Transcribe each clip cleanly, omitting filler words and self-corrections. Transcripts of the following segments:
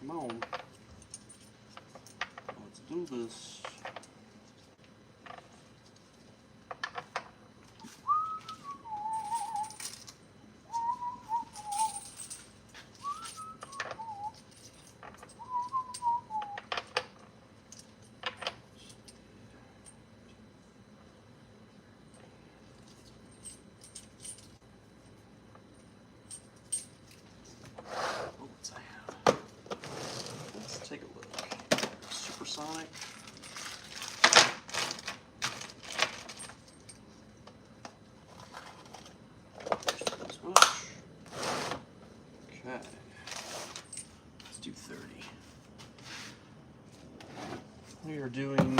Come on. Let's do this. Take a look. Supersonic. As much. Okay. Let's do 30. We are doing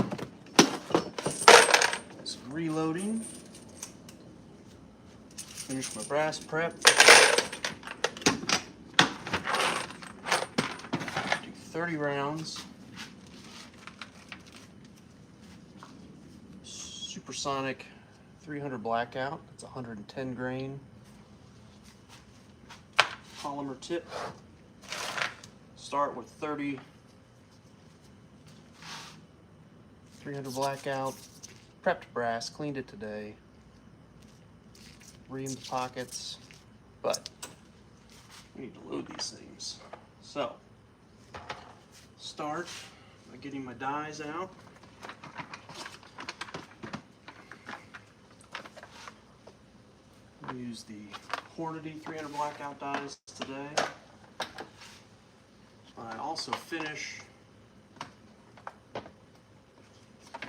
some reloading. Finish my brass prep. Do 30 rounds. Supersonic 300 Blackout. That's 110 grain. Polymer tip. Start with 30 300 Blackout. Prepped brass. Cleaned it today. Reamed the pockets. But we need to load these things. So start by getting my dies out. I use the Hornady 300 Blackout dies today. I also finish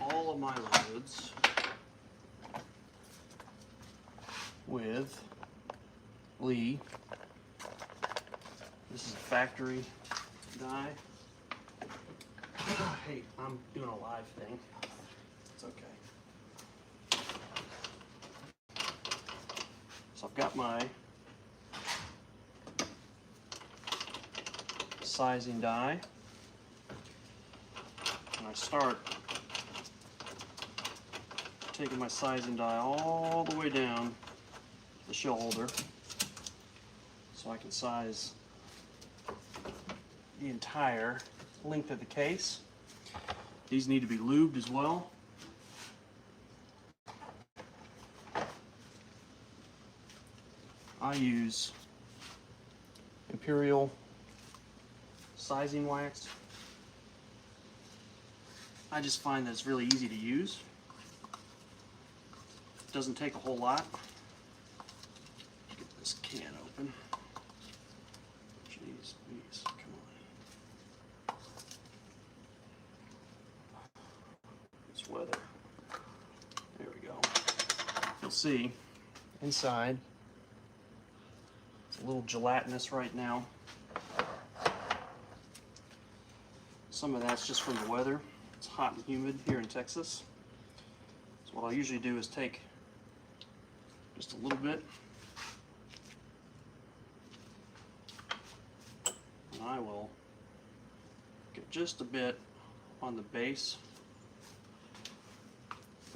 all of my loads with Lee. This is a factory die. Hey, I'm doing a live thing. It's okay. So I've got my sizing die, and I start taking my sizing die all the way down the shell holder so I can size the entire length of the case. These need to be lubed as well. I use Imperial sizing wax. I just find that it's really easy to use. It doesn't take a whole lot. Get this can open. Jeez, please, come on. It's weather. There we go. You'll see inside it's a little gelatinous right now. Some of that's just from the weather. It's hot and humid here in Texas. So what I'll usually do is take just a little bit, and I will get just a bit on the base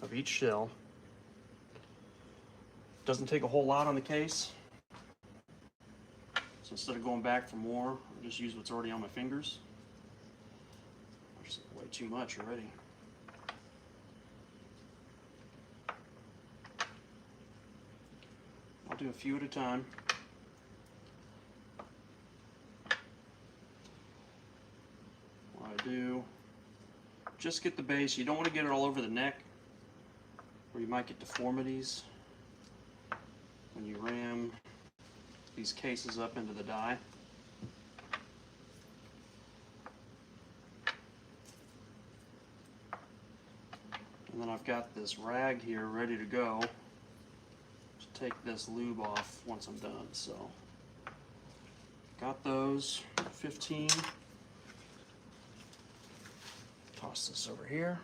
of each shell. Doesn't take a whole lot on the case. So instead of going back for more, I'll just use what's already on my fingers. There's way too much already. I'll do a few at a time. What I do, just get the base. You don't want to get it all over the neck, or you might get deformities when you ram these cases up into the die. And then I've got this rag here ready to go to take this lube off once I'm done. So got those 15. Toss this over here.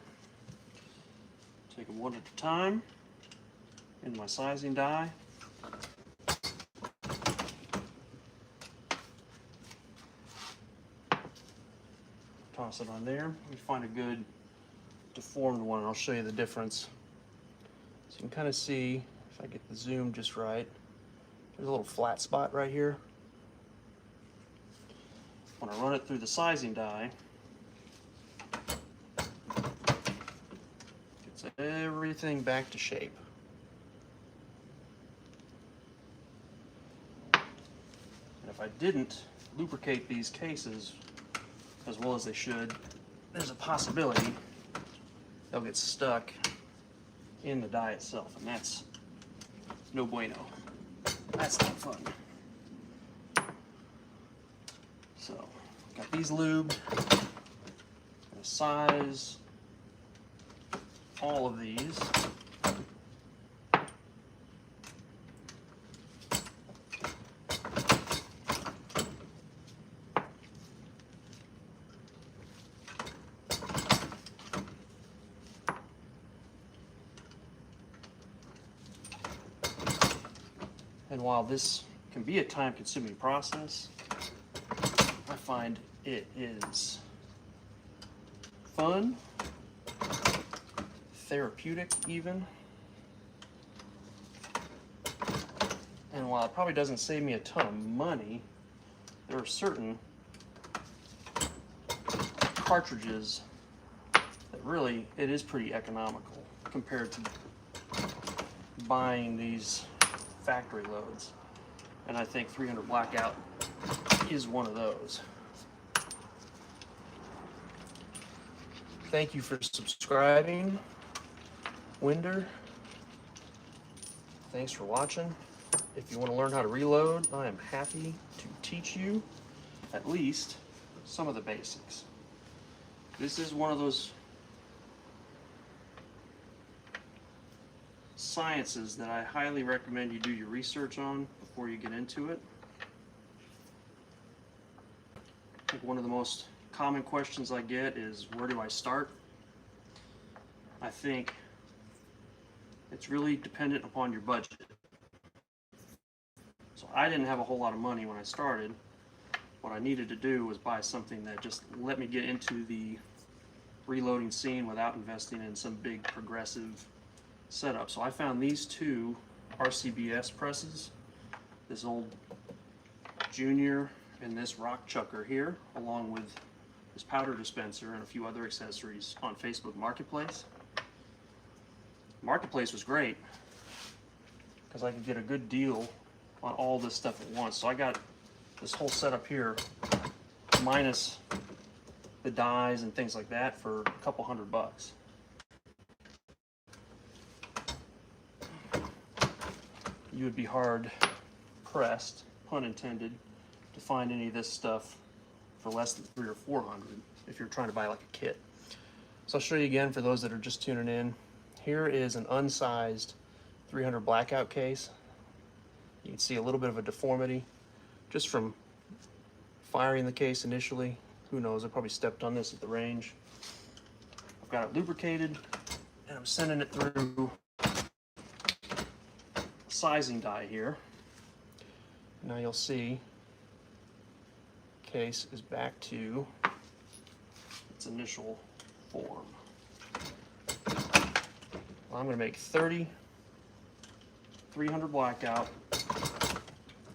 Take them one at a time in my sizing die. Toss it on there. Let me find a good deformed one and I'll show you the difference. So you can kind of see, if I get the zoom just right, there's a little flat spot right here when I run it through the sizing die, gets everything back to shape. And if I didn't lubricate these cases as well as they should, there's a possibility they'll get stuck in the die itself, and that's no bueno. That's not fun. So, got these lubed, gonna size all of these. And while this can be a time-consuming process, I find it is fun, therapeutic even, and while it probably doesn't save me a ton of money, there are certain cartridges that really, it is pretty economical compared to buying these factory loads, and I think 300 Blackout is one of those. Thank you for subscribing, Winder. Thanks for watching. If you want to learn how to reload, I am happy to teach you at least some of the basics. This is one of those sciences that I highly recommend you do your research on before you get into it. I think one of the most common questions I get is, where do I start? I think it's really dependent upon your budget. So I didn't have a whole lot of money when I started. What I needed to do was buy something that just let me get into the reloading scene without investing in some big progressive setup. So I found these two RCBS presses, this old Junior and this rock chucker here, along with this powder dispenser and a few other accessories on Facebook Marketplace. Marketplace was great because I could get a good deal on all this stuff at once. So I got this whole setup here minus the dies and things like that for a couple $100. You would be hard pressed, pun intended, to find any of this stuff for less than $300 or $400 if you're trying to buy like a kit. So I'll show you again for those that are just tuning in. Here is an unsized 300 Blackout case. You can see a little bit of a deformity just from firing the case initially. Who knows, I probably stepped on this at the range. I've got it lubricated and I'm sending it through sizing die here. Now you'll see case is back to its initial form. Well, I'm going to make 30 300 Blackout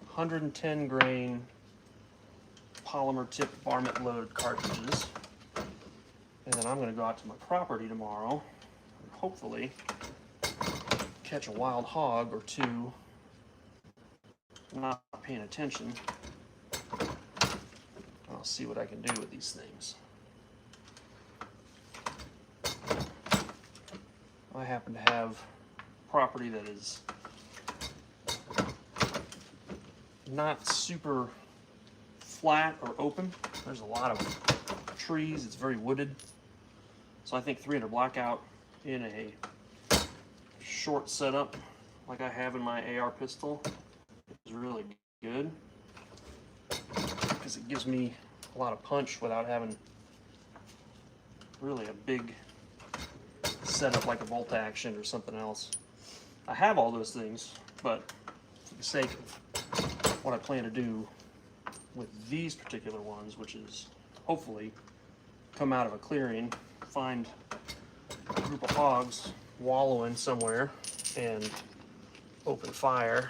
110 grain polymer tipped varmint load cartridges, and then I'm going to go out to my property tomorrow and hopefully catch a wild hog or two not paying attention. I'll see what I can do with these things. I happen to have property that is not super flat or open. There's a lot of trees, it's very wooded. So I think 300 Blackout in a short setup like I have in my AR pistol is really good because it gives me a lot of punch without having really a big setup like a bolt action or something else. I have all those things, but for the sake of what I plan to do with these particular ones, which is hopefully come out of a clearing, find a group of hogs wallowing somewhere and open fire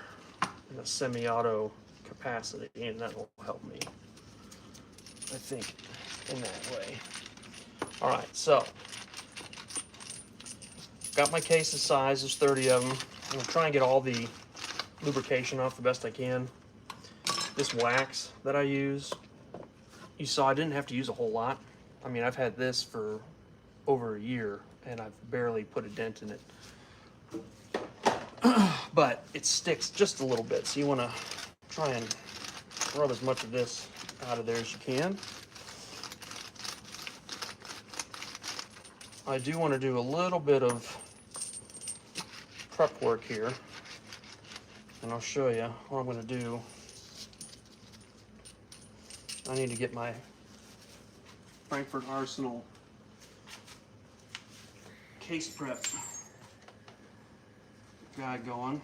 in a semi-auto capacity, and that will help me. I think, in that way. All right, so got my cases sized. There's 30 of them. I'm gonna try and get all the lubrication off the best I can. This wax that I use, you saw I didn't have to use a whole lot. I mean, I've had this for over a year and I've barely put a dent in it. But it sticks just a little bit, so you want to try and rub as much of this out of there as you can. I do want to do a little bit of prep work here, and I'll show you what I'm going to do. I need to get my Frankfurt Arsenal case prep guide going.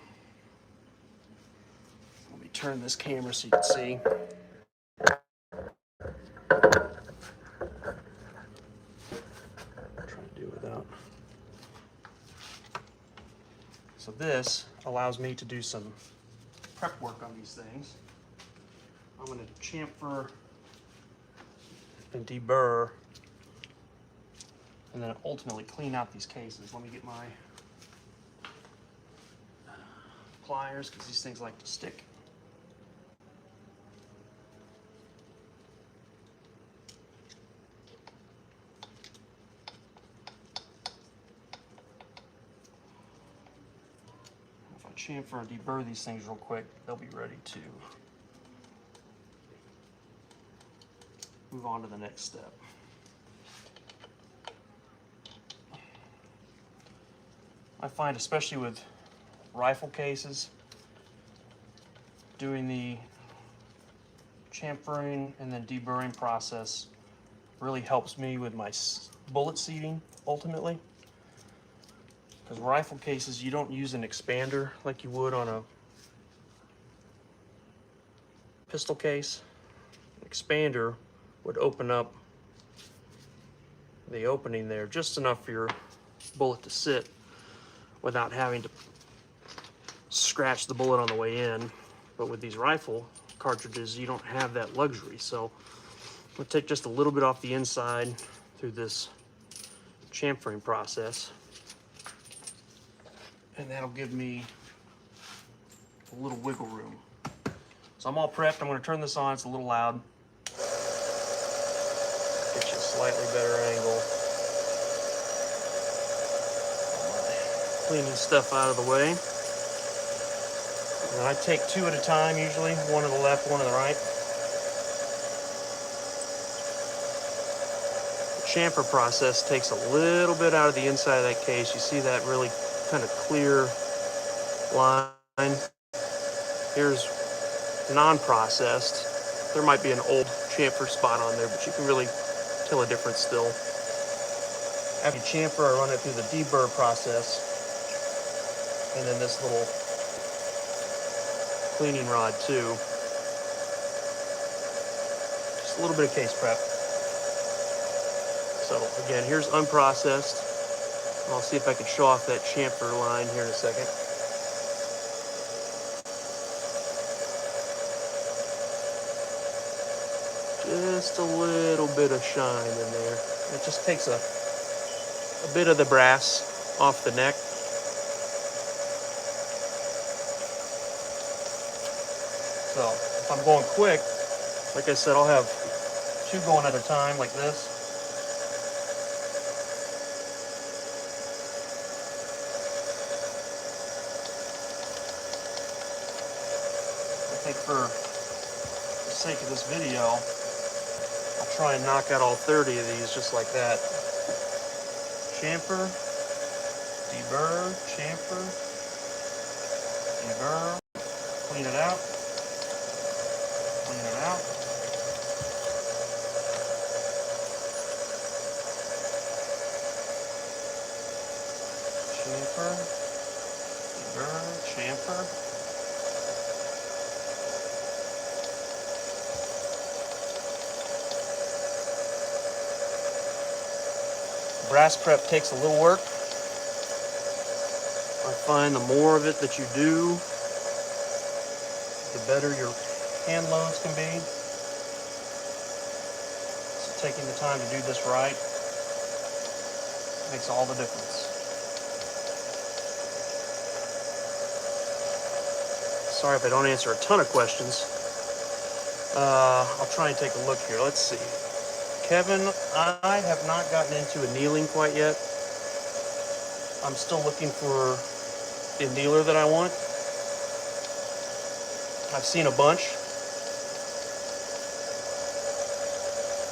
Let me turn this camera so you can see. Try to do without. So this allows me to do some prep work on these things. I'm going to chamfer and deburr and then ultimately clean out these cases. Let me get my pliers because these things like to stick. If I chamfer and deburr these things real quick, they'll be ready to move on to the next step. I find, especially with rifle cases, doing the chamfering and then deburring process really helps me with my bullet seating ultimately. Because rifle cases, you don't use an expander like you would on a pistol case. An expander would open up the opening there just enough for your bullet to sit without having to scratch the bullet on the way in. But with these rifle cartridges, you don't have that luxury. So I'm gonna take just a little bit off the inside through this chamfering process, and that'll give me a little wiggle room. So I'm all prepped. I'm gonna turn this on. It's a little loud. Get you a slightly better angle. Cleaning stuff out of the way. And I take two at a time usually, one to the left, one to the right. The chamfer process takes a little bit out of the inside of that case. You see that really kind of clear line. Here's non-processed. There might be an old chamfer spot on there, but you can really tell a difference still. After you chamfer, I run it through the deburr process. And then this little cleaning rod too. Just a little bit of case prep. So again, here's unprocessed. And I'll see if I can show off that chamfer line here in a second. Just a little bit of shine in there. It just takes a bit of the brass off the neck. So if I'm going quick, like I said, I'll have two going at a time like this. I think for the sake of this video, I'll try and knock out all 30 of these just like that. Chamfer, deburr, chamfer, deburr, clean it out. Clean it out. Chamfer, deburr, chamfer. Brass prep takes a little work. I find the more of it that you do, the better your hand loads can be. taking the time to do this right makes all the difference. Sorry if I don't answer a ton of questions. I'll try and take a look here. Let's see. Kevin, I have not gotten into annealing quite yet. I'm still looking for the annealer that I want. I've seen a bunch.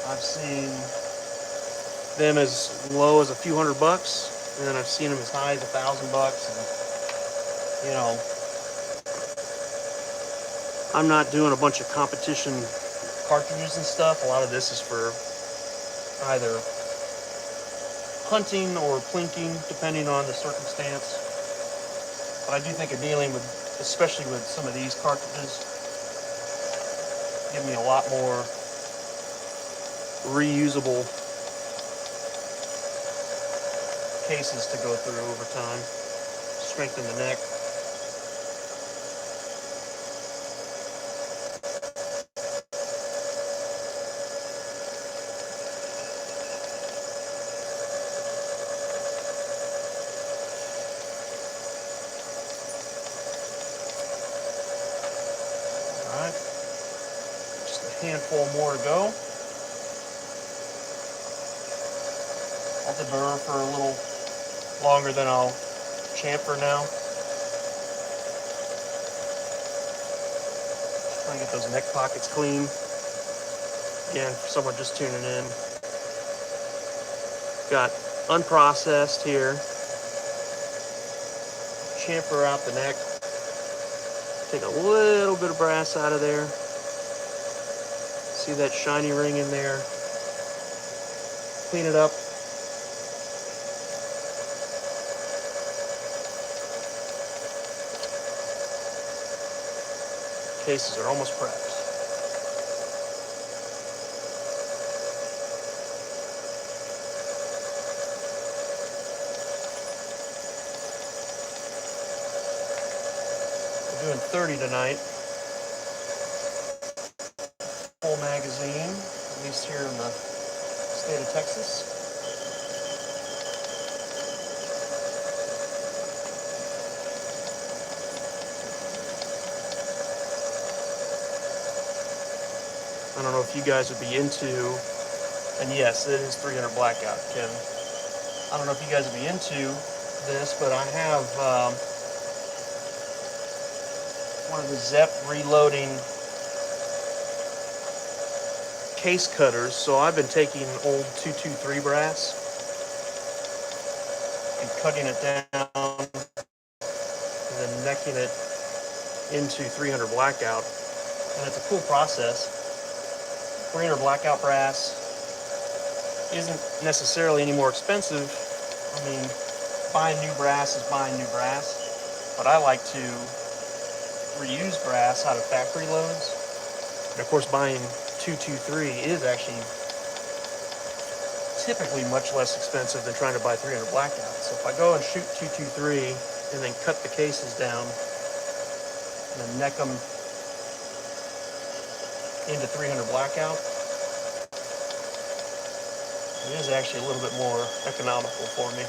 I've seen them as low as a few $100, and then I've seen them as high as $1,000. And, you know, I'm not doing a bunch of competition cartridges and stuff. A lot of this is for either hunting or plinking, depending on the circumstance. But I do think annealing would, especially with some of these cartridges, give me a lot more reusable cases to go through over time. Strengthen the neck. Alright. Just a handful more to go. I'll deburr for a little longer than I'll chamfer now. Trying to get those neck pockets clean. Again, for someone just tuning in. Got unprocessed here. Chamfer out the neck. Take a little bit of brass out of there. See that shiny ring in there? Clean it up. Cases are almost prepped. We're doing 30 tonight. Full magazine, at least here in the state of Texas. I don't know if you guys would be into, and yes, it is 300 Blackout, Kevin. I don't know if you guys would be into this, but I have one of the Zepp reloading case cutters. So I've been taking old 223 brass and cutting it down and then necking it into 300 Blackout. And it's a cool process. 300 Blackout brass isn't necessarily any more expensive. I mean, buying new brass is buying new brass, but I like to reuse brass out of factory loads. And of course, buying 223 is actually typically much less expensive than trying to buy 300 Blackout. So if I go and shoot 223 and then cut the cases down and then neck them into 300 Blackout, it is actually a little bit more economical for me.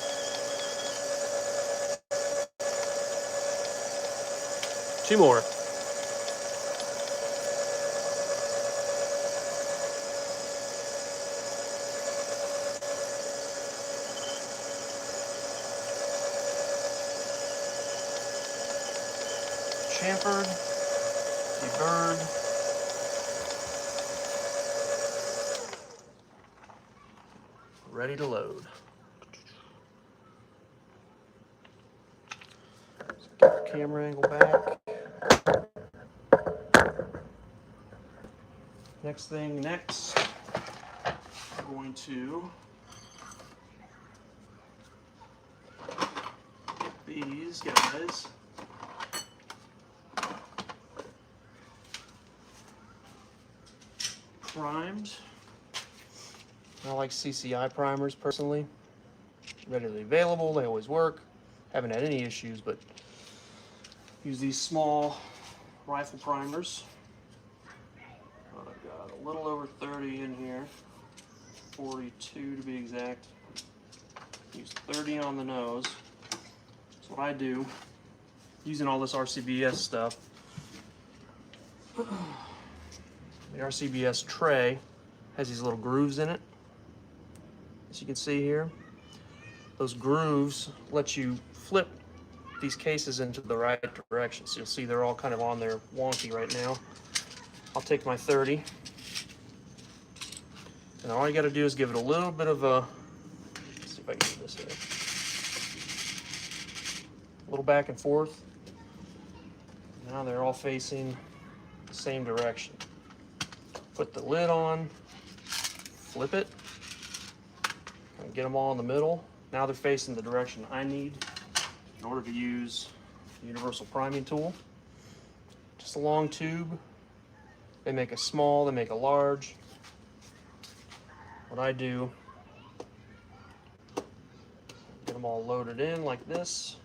Two more. Chamfered, deburred. Ready to load. Get the camera angle back. Next, I'm going to get these guys primed. I like CCI primers personally. Readily available, they always work. Haven't had any issues, but use these small rifle primers. I've got a little over 30 in here. 42 to be exact. Use 30 on the nose. That's what I do, using all this RCBS stuff. The RCBS tray has these little grooves in it, as you can see here. Those grooves let you flip these cases into the right direction. So you'll see they're all kind of on there wonky right now. I'll take my 30, and all you got to do is give it a little bit of a, let's see if I can do this here, a little back and forth. Now they're all facing the same direction. Put the lid on, flip it, and get them all in the middle. Now they're facing the direction I need in order to use the universal priming tool. Just a long tube. They make a small, they make a large. What I do, get them all loaded in like this.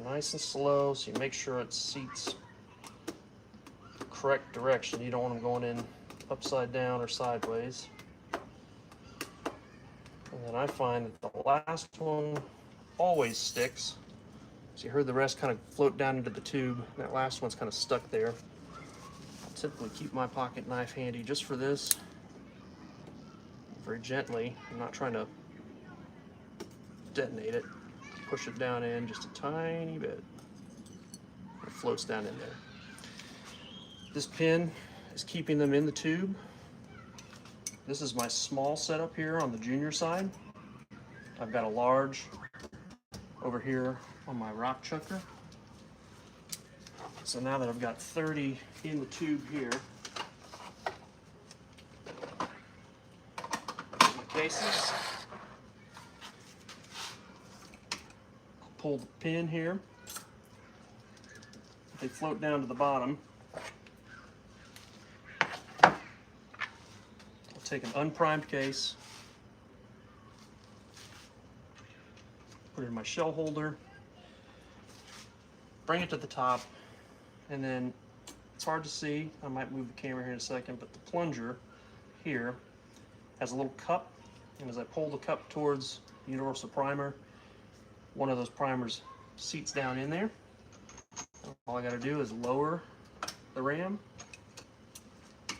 Nice and slow, so you make sure it seats the correct direction. You don't want them going in upside down or sideways. And then I find that the last one always sticks. So you heard the rest kind of float down into the tube. That last one's kind of stuck there. I'll typically keep my pocket knife handy just for this. Very gently. I'm not trying to detonate it. Push it down in just a tiny bit. It floats down in there. This pin is keeping them in the tube. This is my small setup here on the junior side. I've got a large over here on my rock chucker. So now that I've got 30 in the tube here, my cases. Pull the pin here. They float down to the bottom. I'll take an unprimed case, put it in my shell holder, bring it to the top, and then it's hard to see. I might move the camera here in a second, but the plunger here has a little cup, and as I pull the cup towards the universal primer, one of those primers seats down in there. All I got to do is lower the ram. It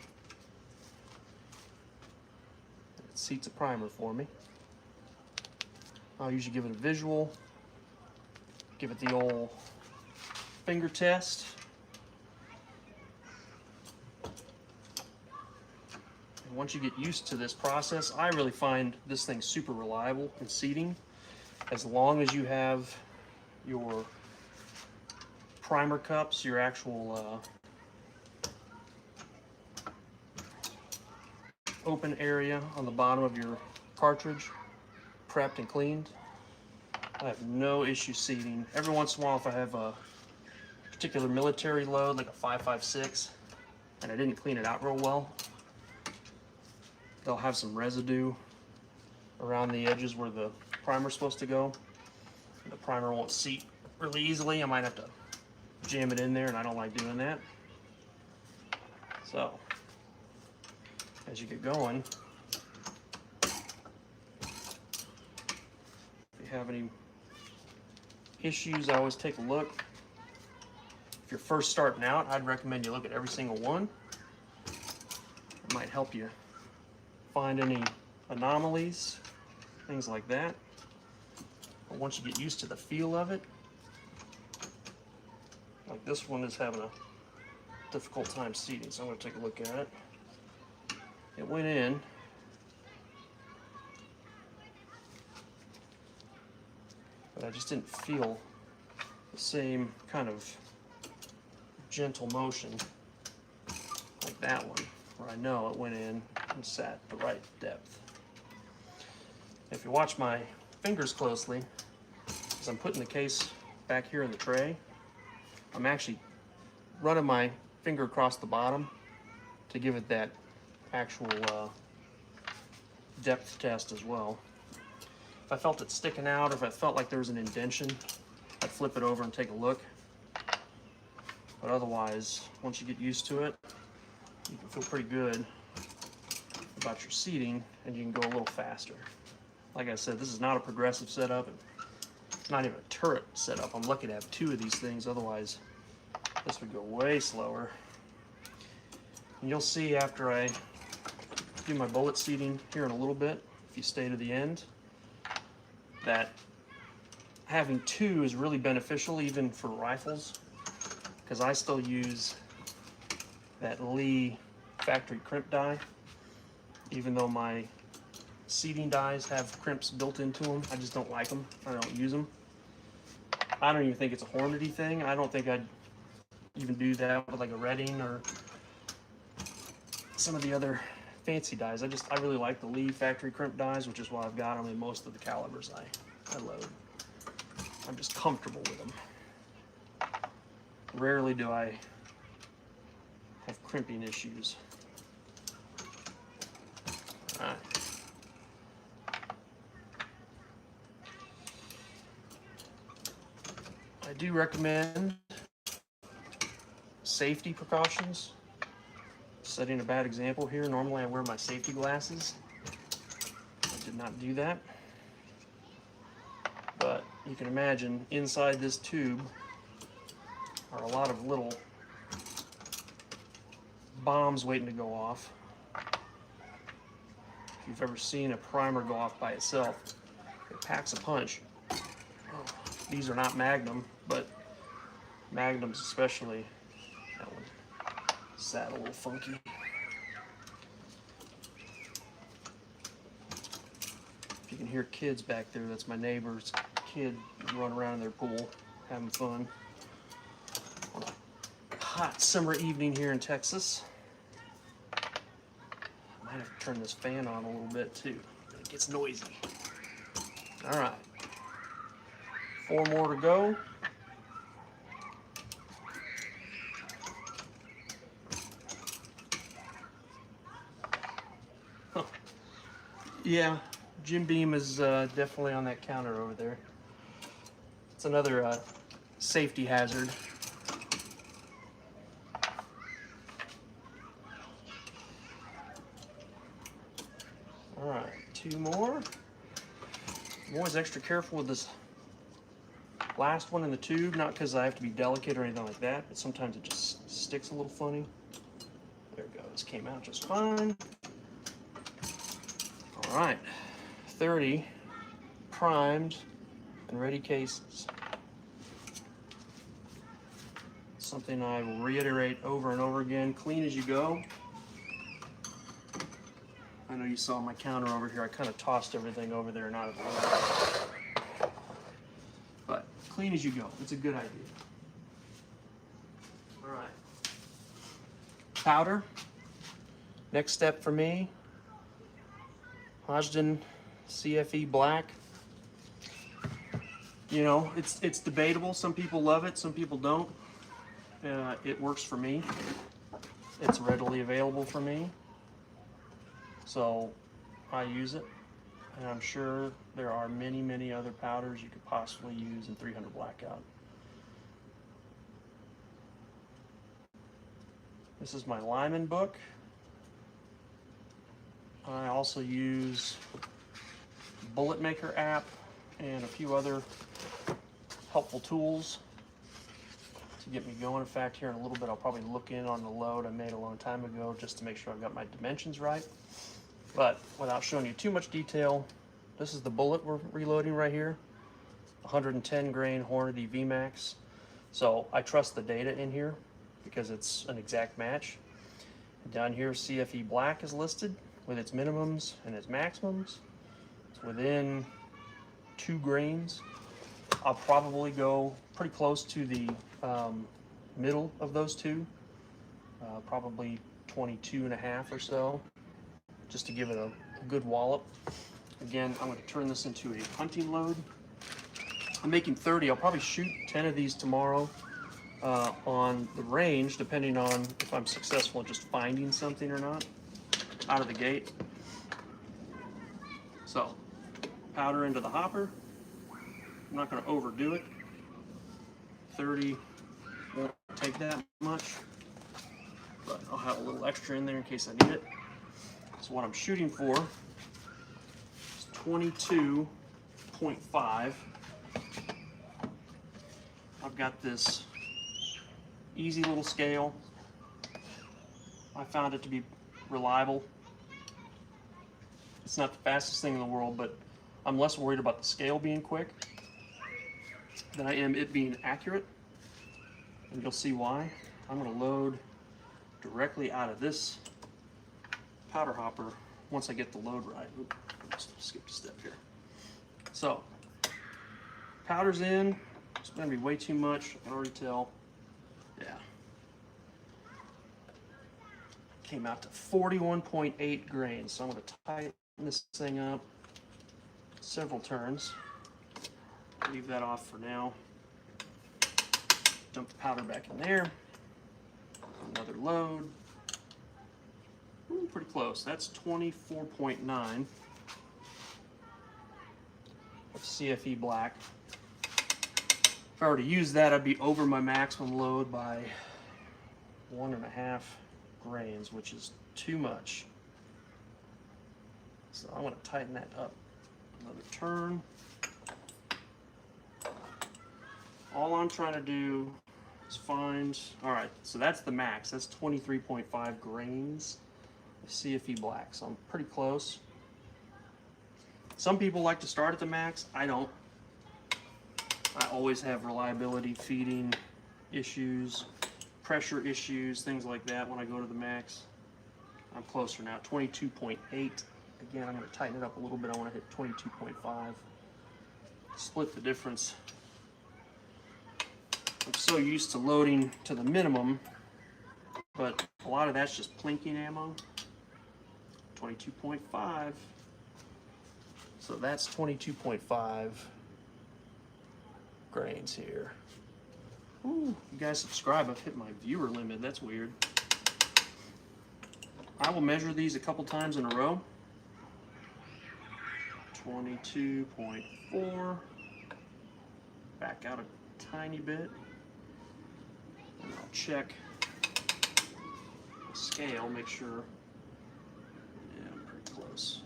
seats a primer for me. I'll usually give it a visual, give it the old finger test. And once you get used to this process, I really find this thing super reliable in seating. As long as you have your primer cups, your actual open area on the bottom of your cartridge prepped and cleaned, I have no issue seating. Every once in a while, if I have a particular military load, like a 5.56, and I didn't clean it out real well, they'll have some residue around the edges where the primer's supposed to go. The primer won't seat really easily. I might have to jam it in there, and I don't like doing that. So, as you get going, if you have any issues, I always take a look. If you're first starting out, I'd recommend you look at every single one. It might help you find any anomalies, things like that. But once you get used to the feel of it, like this one is having a difficult time seating, so I'm going to take a look at it. It went in, but I just didn't feel the same kind of gentle motion like that one, where I know it went in and sat the right depth. If you watch my fingers closely, as I'm putting the case back here in the tray, I'm actually running my finger across the bottom to give it that actual depth test as well. If If I felt it sticking out, or if I felt like there was an indentation, I'd flip it over and take a look. But otherwise, once you get used to it, you can feel pretty good about your seating, and you can go a little faster. Like I said, this is not a progressive setup. It's not even a turret setup. I'm lucky to have 2 of these things, otherwise this would go way slower. And you'll see after I do my bullet seating here in a little bit, if you stay to the end, that having 2 is really beneficial even for rifles, because I still use that Lee factory crimp die. Even though my seating dies have crimps built into them, I just don't like them. I don't use them. I don't even think it's a Hornady thing. I don't think I'd even do that with like a Redding or some of the other fancy dies. I really like the Lee factory crimp dies, which is why I've got them in most of the calibers I load. I'm just comfortable with them. Rarely do I have crimping issues. All right. I do recommend safety precautions. Setting a bad example here. Normally I wear my safety glasses. I did not do that. But you can imagine inside this tube are a lot of little bombs waiting to go off. If you've ever seen a primer go off by itself, it packs a punch. These are not Magnum, but Magnums especially. That one sat a little funky. If you can hear kids back there, that's my neighbor's kid running around in their pool, having fun. On a hot summer evening here in Texas. I might have to turn this fan on a little bit too. It gets noisy. All right. 4 more to go. Huh. Yeah, Jim Beam is definitely on that counter over there. It's another safety hazard. All right, 2 more. I'm always extra careful with this last one in the tube, not because I have to be delicate or anything like that, but sometimes it just sticks a little funny. There it goes, came out just fine. All right, 30 primed and ready cases. Something I will reiterate over and over again, clean as you go. I know you saw my counter over here, I kind of tossed everything over there and out of the way. But clean as you go, it's a good idea. All right. Powder, next step for me, Hodgdon CFE Black. You know, it's debatable. Some people love it, some people don't. It works for me. It's readily available for me. So I use it. And I'm sure there are many, many other powders you could possibly use in 300 Blackout. This is my Lyman book. I also use Bullet Maker app and a few other helpful tools to get me going. In fact, here in a little bit, I'll probably look in on the load I made a long time ago just to make sure I've got my dimensions right. But without showing you too much detail, this is the bullet we're reloading right here. 110 grain Hornady VMAX. So I trust the data in here because it's an exact match. And down here, CFE Black is listed with its minimums and its maximums. It's within 2 grains. I'll probably go pretty close to the middle of those two, probably 22.5 or so, just to give it a good wallop. Again, I'm going to turn this into a hunting load. I'm making 30. I'll probably shoot 10 of these tomorrow on the range, depending on if I'm successful in just finding something or not out of the gate. So powder into the hopper. I'm not going to overdo it. 30 won't take that much, but I'll have a little extra in there in case I need it. So what I'm shooting for is 22.5. I've got this easy little scale. I found it to be reliable. It's not the fastest thing in the world, but I'm less worried about the scale being quick than I am it being accurate. And you'll see why. I'm going to load directly out of this powder hopper once I get the load right. Oops, skipped a step here. So, powder's in. It's going to be way too much. I can already tell. Yeah. Came out to 41.8 grains. So I'm going to tighten this thing up several turns. Leave that off for now. Dump the powder back in there. Another load. Ooh, pretty close. That's 24.9 of CFE black. If I were to use that, I'd be over my maximum load by 1.5 grains, which is too much. So I'm going to tighten that up another turn. All I'm trying to do is find, all right, so that's the max. That's 23.5 grains of CFE black, so I'm pretty close. Some people like to start at the max. I don't. I always have reliability, feeding issues, pressure issues, things like that when I go to the max. I'm closer now, 22.8. Again, I'm going to tighten it up a little bit. I want to hit 22.5. Split the difference. I'm so used to loading to the minimum, but a lot of that's just plinking ammo. 22.5. So that's 22.5 grains here. Ooh, you guys subscribe. I've hit my viewer limit. That's weird. I will measure these a couple times in a row. 22.4. Back out a tiny bit. And I'll check the scale, make sure. Yeah, I'm pretty close.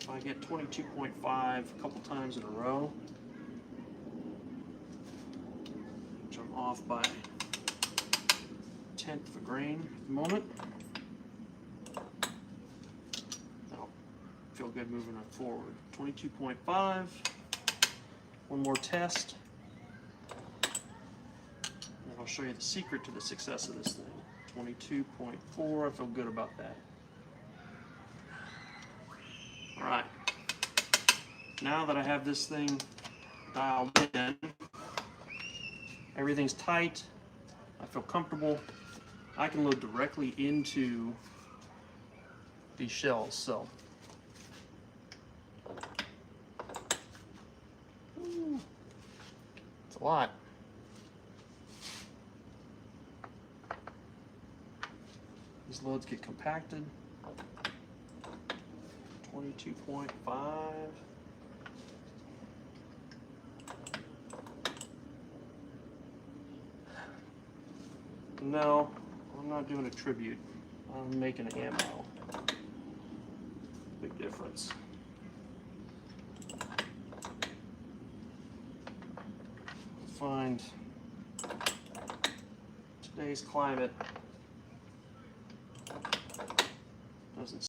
If I get 22.5 a couple times in a row, which I'm off by 1/10 of a grain at the moment, that'll feel good moving it forward. 22.5. One more test, and I'll show you the secret to the success of this thing. 22.4, I feel good about that. All right, now that I have this thing dialed in, everything's tight, I feel comfortable, I can load directly into these shells. So it's a lot. These loads get compacted. 22.5. No, I'm not doing a tribute. I'm making ammo. Big difference. Find today's climate doesn't